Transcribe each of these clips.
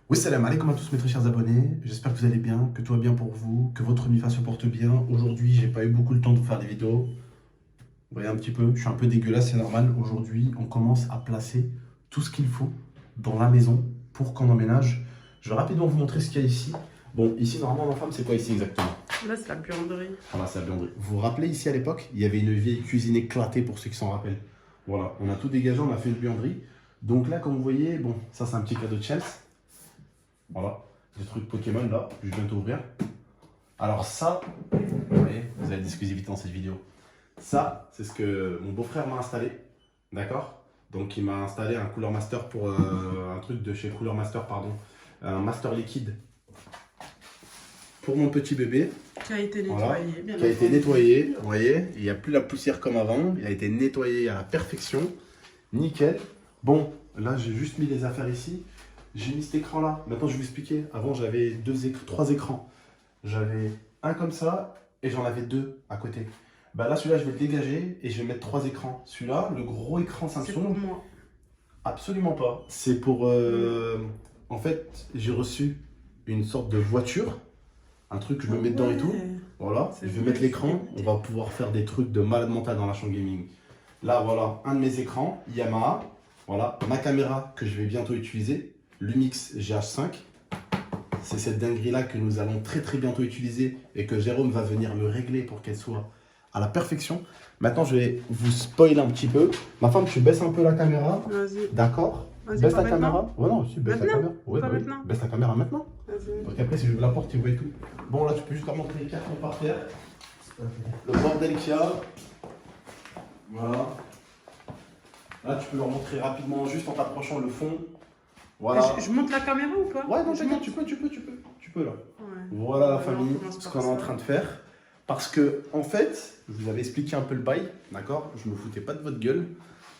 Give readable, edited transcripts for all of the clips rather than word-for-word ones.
Oui, salam alaikum à tous mes très chers abonnés. J'espère que vous allez bien, que tout va bien pour vous, que votre MIFA se porte bien. Aujourd'hui, j'ai pas eu beaucoup le temps de vous faire des vidéos. Vous voyez un petit peu, je suis un peu dégueulasse, c'est normal. Aujourd'hui, on commence à placer tout ce qu'il faut dans la maison pour qu'on emménage. Je vais rapidement vous montrer ce qu'il y a ici. Bon, ici, normalement, ma femme, c'est quoi ici exactement? Là, c'est la buanderie. Ah là, c'est la buanderie. Vous vous rappelez ici à l'époque, il y avait une vieille cuisine éclatée pour ceux qui s'en rappellent. Voilà, on a tout dégagé, on a fait une buanderie. Donc là, comme vous voyez, bon, ça c'est un petit cadeau de Chelsea. Voilà, des trucs Pokémon là, que je viens d'ouvrir. Alors ça, vous voyez, vous avez de l'exclusivité dans cette vidéo. Ça, c'est ce que mon beau-frère m'a installé, d'accord? Donc il m'a installé un Cooler Master pour un truc de chez Cooler Master, pardon, un Master liquide pour mon petit bébé. Qui a été nettoyé, Voilà, bien qui a été entendu. nettoyé, vous voyez, il n'y a plus la poussière comme avant, il a été nettoyé à la perfection, nickel. Bon, là j'ai juste mis les affaires ici. J'ai mis cet écran là. Maintenant, je vais vous expliquer. Avant, j'avais trois écrans. J'avais un comme ça et j'en avais deux à côté. Bah là, celui-là, je vais le dégager et je vais mettre trois écrans. Celui-là, le gros écran C'est Samsung. pour moi. Absolument pas. C'est pour. En fait, j'ai reçu une sorte de voiture. Un truc que je me mets dedans et tout. Voilà. Je C'est vais vrai, mettre l'écran. c'est On va pouvoir faire des trucs de malade mental dans la chambre gaming. Là, voilà, un de mes écrans Yamaha. Voilà, ma caméra que je vais bientôt utiliser. Lumix GH5. C'est cette dinguerie-là que nous allons très très bientôt utiliser et que Jérôme va venir me régler pour qu'elle soit à la perfection. Maintenant, je vais vous spoiler un petit peu. Ma femme, tu baisses un peu la caméra. Vas-y. D'accord? Vas-y, Baisse pas la caméra. maintenant. Ouais, non, si, baisse la Maintenant? caméra. Ouais, Pas bah oui. maintenant. Baisse la caméra maintenant. Vas-y. Donc après, si j'ouvre la porte, tu vois et tout. Bon, là, tu peux juste leur montrer les cartons par terre. Le bordel qu'il y a. Voilà. Là, tu peux leur montrer rapidement, juste en t'approchant le fond. Voilà. Je monte la caméra ou pas? Ouais, non, Je t'inquiète, monte. tu peux là. Ouais. Voilà la Alors, famille, on commence ce par qu'on est en ça. train de faire. Parce que, en fait, je vous avais expliqué un peu le bail, d'accord? Je me foutais pas de votre gueule.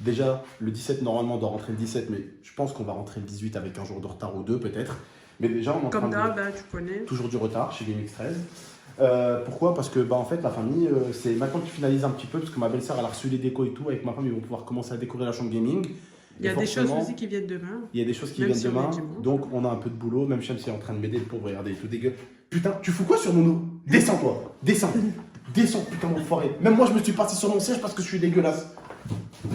Déjà, le 17, normalement, on doit rentrer le 17, mais je pense qu'on va rentrer le 18 avec un jour de retard ou deux, peut-être. Mais déjà, on est en train Comme de... d'hab, hein, tu connais. Toujours du retard chez GameX 13. Pourquoi? Parce que, bah, en fait, la famille, c'est maintenant qu'ils finalisent un petit peu, parce que ma belle-sœur, elle a reçu les décos et tout. Avec ma femme, ils vont pouvoir commencer à décorer la chambre gaming. Il y a Et des choses forcément, aussi qui viennent demain. il y a des choses qui Même viennent si on est demain, dimanche. donc on a un peu de boulot. Même Shams est en train de m'aider, le pauvre, regardez, il est tout dégueu. Putain, tu fous quoi sur Nono? Descends, toi, descends, descends, putain, enfoiré. Même moi, je me suis parti sur mon siège parce que je suis dégueulasse.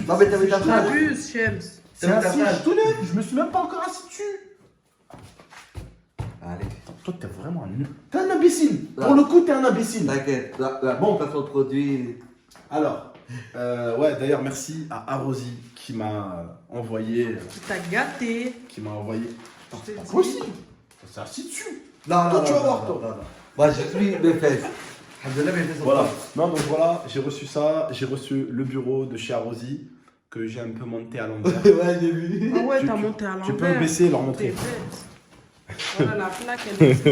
Non mais t'avais ta phrase. T'abuses, Shems. C'est un siège tout neuf, je me suis même pas encore assis dessus. Allez, Toi, t'es vraiment un... T'es un imbécile. Là. Pour le coup, t'es un imbécile. t'inquiète, la Bon. façon de produit. Alors, ouais, d'ailleurs, merci à Arosi qui m'a envoyé... Tu t'as gâté. Qui m'a envoyé... Je t'ai C'est pas dit. possible. Ça s'est assis dessus. Non, Toi, non, tu vas non, voir, non, toi. non, non. Moi je suis mes fesses. Alhamdoulilah, mes fesses sont Voilà. fortes. Non, donc voilà, j'ai reçu ça. J'ai reçu le bureau de chez Arosi que j'ai un peu monté à l'envers. Ouais, j'ai vu. Ah ouais, Tu- t'as tu- monté à l'envers. Tu peux me baisser et leur T'es montrer. bête. Voilà la plaque, elle est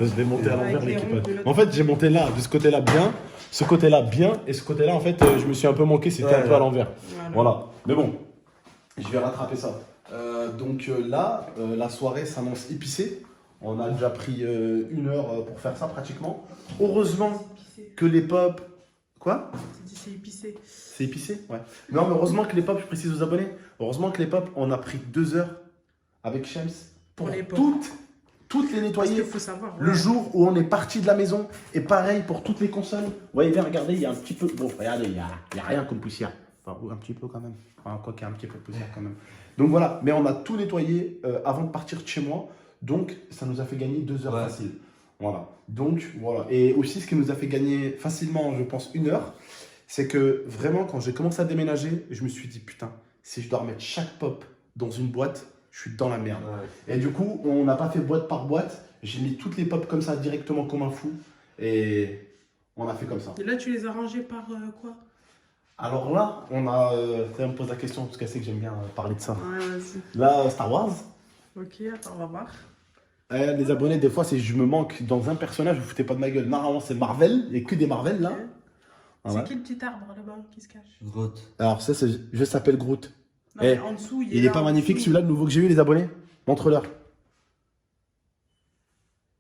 Je vais monter à avec l'envers les l'équipe. ronds de l'autre. En fait, j'ai monté là, de ce côté-là bien, ce côté-là bien, et ce côté-là, en fait, je me suis un peu manqué, c'était Ouais, un peu ouais. à l'envers. Voilà. Voilà. Mais bon, je vais rattraper ça. Donc là, la soirée s'annonce épicée. On a déjà pris 1 heure pour faire ça pratiquement. Heureusement C'est épicé. que les pop. Quoi? Tu dis c'est épicé. C'est épicé? Ouais. Non, mais heureusement que les pop, je précise aux abonnés, heureusement que les pop, on a pris 2 heures avec Shams pour Pour les pop. toutes les Parce nettoyer. qu'il faut savoir. Le ouais. jour où on est parti de la maison, et pareil pour toutes les consoles. Ouais, viens, regardez, il y a un petit peu. Bon, regardez, il y a rien comme poussière. Enfin, un petit peu quand même. Enfin, quoi qu'il y a un petit peu de poussière quand même. Donc voilà, mais on a tout nettoyé avant de partir de chez moi. Donc ça nous a fait gagner 2 heures Ouais. faciles. Voilà. Donc voilà. Et aussi, ce qui nous a fait gagner facilement, je pense, 1 heure, c'est que vraiment, quand j'ai commencé à déménager, je me suis dit, putain, si je dois remettre chaque pop dans une boîte, je suis dans la merde. Ouais. Et du coup, on n'a pas fait boîte par boîte. J'ai mis toutes les pop comme ça directement comme un fou. Et on a fait comme ça. Et là, tu les as rangés par quoi? Alors là, on a. Elle me pose la question parce qu'elle sait que j'aime bien parler de ça. Ouais, vas-y. Là, Star Wars. Ok, attends, on va voir. Les abonnés, des fois, c'est je me manque dans un personnage, vous foutez pas de ma gueule. Normalement, c'est Marvel. Il n'y a que des Marvel là. Ok. Voilà. C'est qui le petit arbre là-bas qui se cache? Grotte. Alors, ça, c'est. Je s'appelle Groot. Non, Eh, mais en dessous, Il est là, pas en magnifique dessous. celui-là, le nouveau que j'ai eu, les abonnés? Montre-leur. Ouais,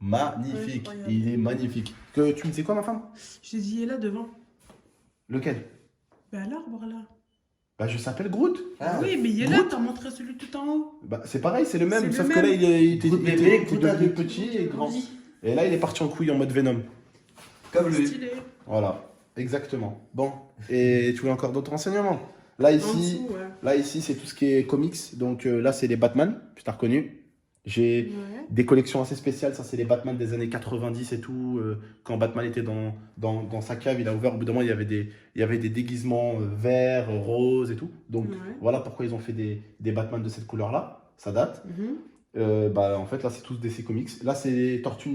Magnifique. incroyable. Il est magnifique. Que tu me sais quoi, ma femme? Je t'ai dit, il est là devant. Lequel? Ben l'arbre là. Bah, je s'appelle Groot. Ah, Oui, mais il est là, t'as montré celui tout en haut. Bah, c'est pareil, c'est le même, C'est le sauf que même. là, il était Groot bébé, Groot devenu adulte. petit et grand. Oui, Et là, il est parti en couille en mode Venom. comme lui. stylé. Voilà, exactement. Bon, et tu veux encore d'autres renseignements? Là, En ici, dessous, ouais. là, ici, c'est tout ce qui est comics. Donc là, c'est les Batman, tu t'as reconnu. J'ai Ouais. des collections assez spéciales. Ça, c'est les Batman des années 90 et tout. Quand Batman était dans sa cave, il a ouvert. Au bout d'un moment, il y avait des déguisements verts, roses et tout. Donc Ouais. voilà pourquoi ils ont fait des Batman de cette couleur-là. Ça date. Mhm. Bah, en fait, là, c'est tous DC Comics. Là, c'est Tortue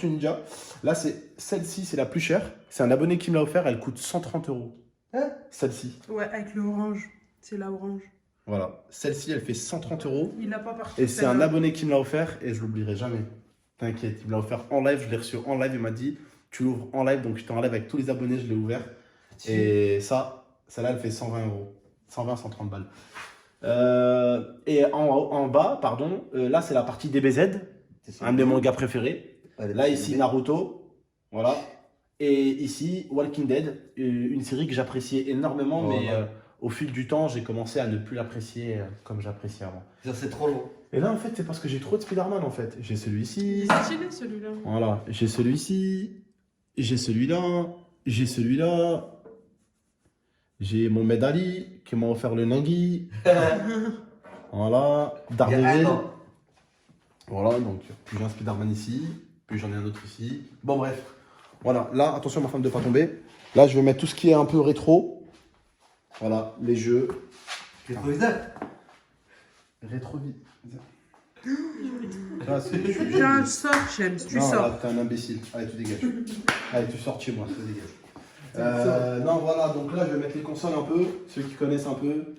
Ninja. Là, celle-ci, c'est la plus chère. C'est un abonné qui me l'a offert. Elle coûte 130 €. Hein? Celle-ci. Ouais, avec le orange. C'est la orange. Voilà. Celle-ci, elle fait 130 €. Il l'a pas parti. Et c'est un abonné qui me l'a offert et je l'oublierai jamais. T'inquiète, il me l'a offert en live. Je l'ai reçu en live. Il m'a dit, tu l'ouvres en live. Donc, j'étais en live avec tous les abonnés. Je l'ai ouvert. Et celle-là, elle fait 120 €. 120, 130 balles. Et en bas, pardon, là, c'est la partie DBZ. Un de mes mangas préférés. Là, ici, Naruto. Voilà. Et ici, Walking Dead, une série que j'appréciais énormément, Oh, mais ouais. au fil du temps, j'ai commencé à ne plus l'apprécier comme j'appréciais avant. Ça, c'est trop long. Et là, en fait, c'est parce que j'ai trop de Spider-Man, en fait. J'ai Il celui-ci. est stylé celui-là. Voilà. J'ai celui-ci. J'ai celui-là. J'ai celui-là. J'ai mon Medali qui m'a offert le Nangui. Voilà. Il y a un Daredevil. an. Voilà, donc puis j'ai un Spider-Man ici, puis j'en ai un autre ici. Bon bref, voilà, là, attention ma femme de pas tomber. Là, je vais mettre tout ce qui est un peu rétro. Voilà, les jeux. Rétroviseur. Rétro. Là, c'est- je suis- Tu as un sort, James. Tu Non, sors. là, t'es un imbécile. Allez, tu dégages. Allez, tu sors de chez moi, tu dégages. Non, voilà, donc là, je vais mettre les consoles un peu, ceux qui connaissent un peu.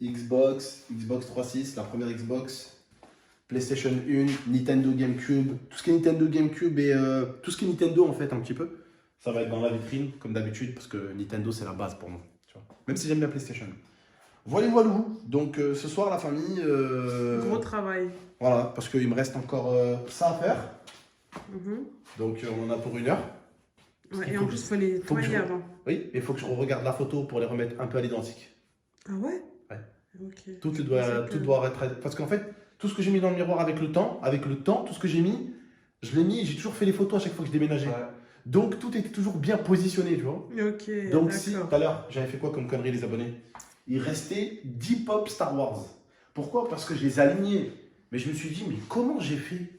Xbox 3.6, la première Xbox. PlayStation 1, Nintendo GameCube, tout ce qui est Nintendo GameCube et tout ce qui est Nintendo en fait un petit peu. Ça va être dans la vitrine comme d'habitude parce que Nintendo c'est la base pour moi. Tu vois. Même si j'aime la PlayStation. Voilà, voilà. Donc ce soir la famille. Gros travail. Voilà, parce qu'il me reste encore ça à faire. Mhm. Donc on en a pour 1 heure. Ouais, qu'il et faut en que plus, je- il faut les faut que je- nettoyer avant. Oui, il faut que je regarde la photo pour les remettre un peu à l'identique. Ah ouais? Ouais. Ok. Tout C'est doit que- être. Parce qu'en fait, tout ce que j'ai mis dans le miroir avec le temps, tout ce que j'ai mis, je l'ai mis, j'ai toujours fait les photos à chaque fois que je déménageais. Ouais. Donc tout était toujours bien positionné, tu vois. Ok. Donc si, d'accord. tout à l'heure, j'avais fait quoi comme connerie les abonnés? Il restait 10 pop Star Wars. Pourquoi? Parce que je les alignais. Mais je me suis dit, mais comment j'ai fait?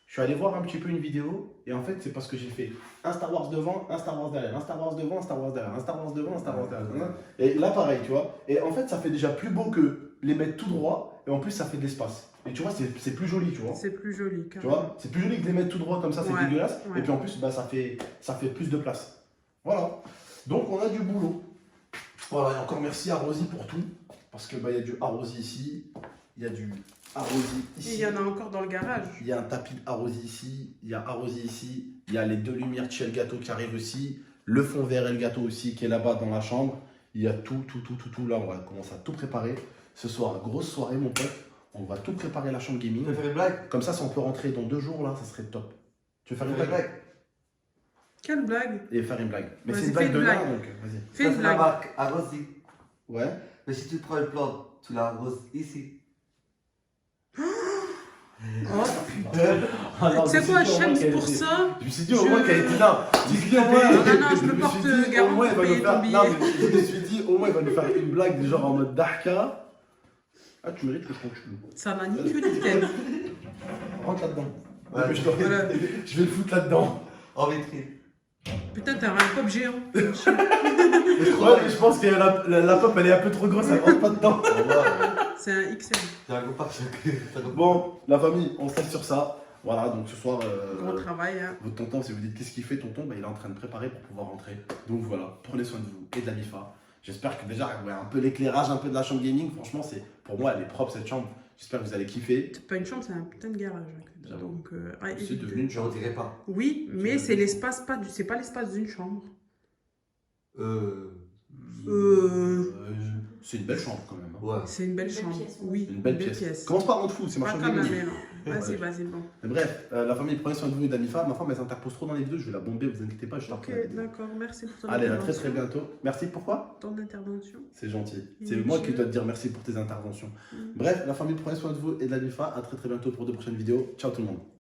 Je suis allé voir un petit peu une vidéo, et en fait, c'est parce que j'ai fait un Star Wars devant, un Star Wars derrière, un Star Wars devant, un Star Wars derrière, un Star Wars devant, un Star Wars derrière. Et là, pareil, tu vois. Et en fait, ça fait déjà plus beau que les mettre tout droit, et en plus, ça fait de l'espace. Et tu vois, c'est plus joli, tu vois. C'est plus joli. Tu vois, c'est plus joli que de les mettre tout droit comme ça, c'est Ouais, dégueulasse. ouais. Et puis en plus, bah, ça fait plus de place. Voilà. Donc on a du boulot. Voilà, et encore merci à Rosie pour tout. Parce que bah, il y a du Arrosi ici, il y a du Arrosi Et ici. il y en a encore dans le garage. Il y a un tapis Arrosi ici, il y a Arrosi ici, il y a les 2 lumières de chez le gâteau qui arrivent aussi, le fond vert et le gâteau aussi qui est là-bas dans la chambre. Il y a tout. Là, on va commencer à tout préparer. Ce soir, grosse soirée, mon pote. On va tout préparer la chambre Tu gaming. veux faire une blague? Comme ça, si on peut rentrer dans 2 jours, là, ça serait top. Tu veux faire une blague? Quelle blague? Et faire une blague. Mais Vas-y, c'est une fais blague une de là, blague. donc vas-y. Fais Ça, une c'est la blague. marque Arrosi. Ouais. Mais si tu prends une plante, tu l'arroses ici. Oh, Ah tu sais quoi, James, pour ça, Je me suis dit au moins qu'elle était là. Je me suis dit au moins. Non, je me me porte suis dit, garant au moins, pour il va nous payer faire. ton Non, billet. mais je me suis dit au moins il va nous faire une blague du genre en mode Darka. Ah, tu mérites que je continue. ça n'a ni queue ni tête. Rentre là-dedans. Ouais. Et puis Voilà. je vais le foutre là-dedans. En vitrine. Putain, t'as un pop géant. Ouais, mais je pense que la pop elle est un peu trop grosse, elle rentre pas dedans. C'est un XL. C'est un gros pare-choc. Bon, la famille, on se laisse sur ça. Voilà, donc ce soir. Gros travail, hein. Votre tonton, si vous dites qu'est-ce qu'il fait, tonton, bah, il est en train de préparer pour pouvoir rentrer. Donc voilà, prenez soin de vous et de la MIFA. J'espère que déjà, ouais, un peu l'éclairage, un peu de la chambre gaming, franchement, pour moi, elle est propre cette chambre. J'espère que vous allez kiffer. C'est pas une chambre, c'est un putain de garage. Hein. J'avoue. Donc, ouais, C'est et- devenu une Je chambre. ne dirais pas. Oui, mais c'est l'espace, c'est pas l'espace d'une chambre. C'est une belle chambre quand même. Hein. Ouais. C'est une belle Belle chambre. pièce, ouais. Oui, Une belle pièce. pièce. Commence par rendre fou, c'est ma Pas chambre comme la gaming. mienne. Vas-y, vas-y, bon. Mais bref, la famille, prenez soin de vous et d'Anifa. Ma femme, elle s'interpose trop dans les vidéos, je vais la bomber, vous inquiétez pas, je suis Ok, d'accord, merci pour ton Allez, à intervention. très bientôt. Merci, pourquoi? Ton intervention. C'est gentil. C'est Inutile. moi qui dois te dire merci pour tes interventions. Bref, la famille, prenez soin de vous et de l'Anifa. À très bientôt pour de prochaines vidéos. Ciao tout le monde.